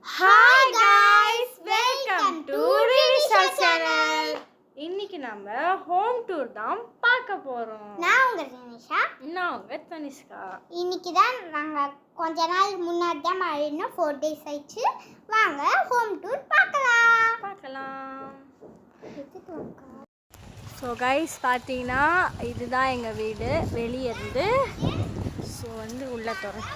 Hi guys, welcome to Rivisha channel. இன்னைக்கு நம்ம home tour தான் பார்க்க போறோம். நான் உங்க ரினிஷா. நான் உங்க தனிஷ்கா. இன்னைக்கு தான் நாங்க கொஞ்ச நாள் முன்னாடி தான் மாறினோம். 4 days ஆயிடுச்சு. வாங்க ஹோம் டூர் பார்க்கலாம். ஸோ கைஸ் பார்த்தீங்கன்னா இதுதான் எங்கள் வீடு வெளியே இருந்து. ஸோ வந்து உள்ள தரோம்.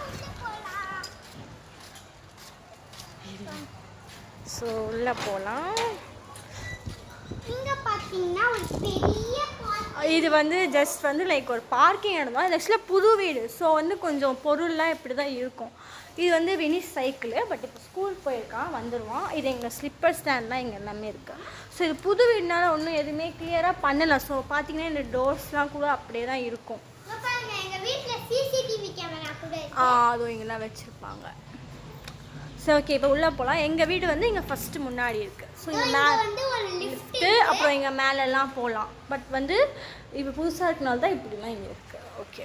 ஸோ உள்ளே போகலாம். இங்கே பார்த்தீங்கன்னா ஒரு பெரிய இது வந்து ஜஸ்ட் வந்து லைக் ஒரு பார்க்கிங் இடம் தான். இது ஆக்சுவலாக புது வீடு. ஸோ வந்து கொஞ்சம் பொருள்லாம் இப்படி தான் இருக்கும். இது வந்து வினிஷ் சைக்கிளு, பட் இப்போ ஸ்கூல் போயிருக்கான், வந்துடுவான். இது எங்கள் ஸ்லிப்பர் ஸ்டாண்ட்லாம் இங்கே எல்லாமே இருக்குது. ஸோ இது புது வீடுனால ஒன்றும் எதுவுமே கிளியராக பண்ணலை. ஸோ பார்த்தீங்கன்னா இந்த டோர்ஸ்லாம் கூட அப்படியே தான் இருக்கும். அதுவும் இங்கெல்லாம் வச்சுருப்பாங்க. ஸோ ஓகே, இப்போ உள்ளே போகலாம். எங்கள் வீடு வந்து இங்கே ஃபஸ்ட்டு முன்னாடி இருக்குது. ஸோ இங்கே லிஃப்ட்டு, அப்புறம் இங்கே மேலெல்லாம் போகலாம். பட் வந்து இப்போ புதுசாக இருக்கனால தான் இப்படிலாம் இங்கே இருக்குது. ஓகே,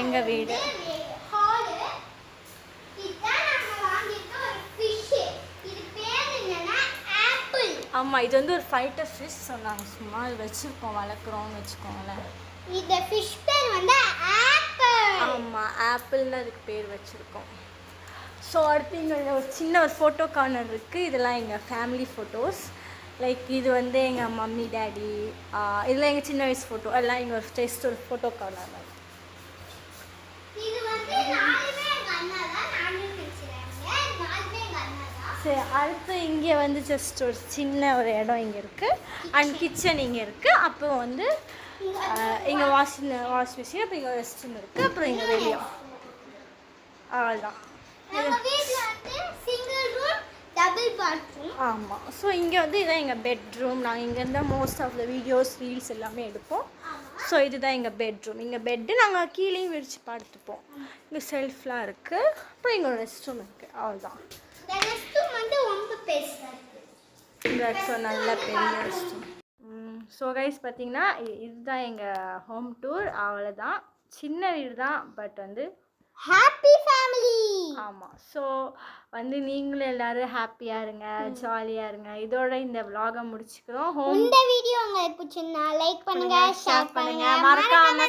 எங்கள் வீடு. ஆமாம், இது வந்து ஒரு ஃபைட்டர் ஃபிஷ் சொன்னாங்க. சும்மா இது வச்சுருக்கோம், வளர்க்குறோம்னு வச்சுக்கோங்களேன். இந்த ஃபிஷ் பேர் வந்து ஆப்பிள். ஆமாம், ஆப்பிள்னு அதுக்கு பேர் வச்சுருக்கோம். ஸோ அடுத்து இங்கே ஒரு சின்ன ஒரு ஃபோட்டோ கார்னர் இருக்குது. இதெல்லாம் எங்கள் ஃபேமிலி ஃபோட்டோஸ். லைக் இது வந்து எங்கள் மம்மி டேடி, இதெல்லாம் எங்கள் சின்ன வயசு ஃபோட்டோ எல்லாம் இங்கே ஒரு ஜஸ்ட் ஒரு ஃபோட்டோ கார்னர் மாதிரி. சரி, அடுத்து இங்கே வந்து ஜஸ்ட் ஒரு சின்ன ஒரு இடம் இங்கே இருக்குது. அண்ட் கிச்சன் இங்கே இருக்குது. அப்போ வந்து இங்கே வாஷ் மிஷின், அப்புறம் இங்கே ரெஸ்ட் ரூம் இருக்குது. அப்புறம் இங்கே வெளியே அவ்வளோதான். ஆமாம். ஸோ இங்கே வந்து இதான் எங்கள் பெட்ரூம். நாங்கள் இங்கேருந்து most of the videos reels எல்லாமே எடுப்போம். ஸோ இதுதான் எங்கள் பெட்ரூம். இங்கே பெட்டு நாங்கள் கீழேயும் விரித்து படுத்துப்போம். இங்கே செல்ஃப்லாம் இருக்குது. அப்புறம் இங்கே ஒரு ரெஸ்ட் ரூம் இருக்குது. அவ்வளோதான். ஸோ நல்ல பெரிய ரெஸ்ட் ரூம். ஸோ கைஸ் பார்த்தீங்கன்னா இதுதான் எங்கள் ஹோம் டூர். அவ்வளோதான். சின்ன வீடு தான், பட் வந்து ஹாப்பி ஃபேமிலி. ஆமாம். ஸோ வந்து நீங்களும் எல்லோரும் ஹாப்பியாக இருங்க, ஜாலியாக இருங்க. இதோட இந்த vlog-ஐ முடிச்சுக்கிறோம். இந்த வீடியோ உங்களுக்கு பிடிச்சிருந்தா லைக் பண்ணுங்க, ஷேர் பண்ணுங்க, மறக்காம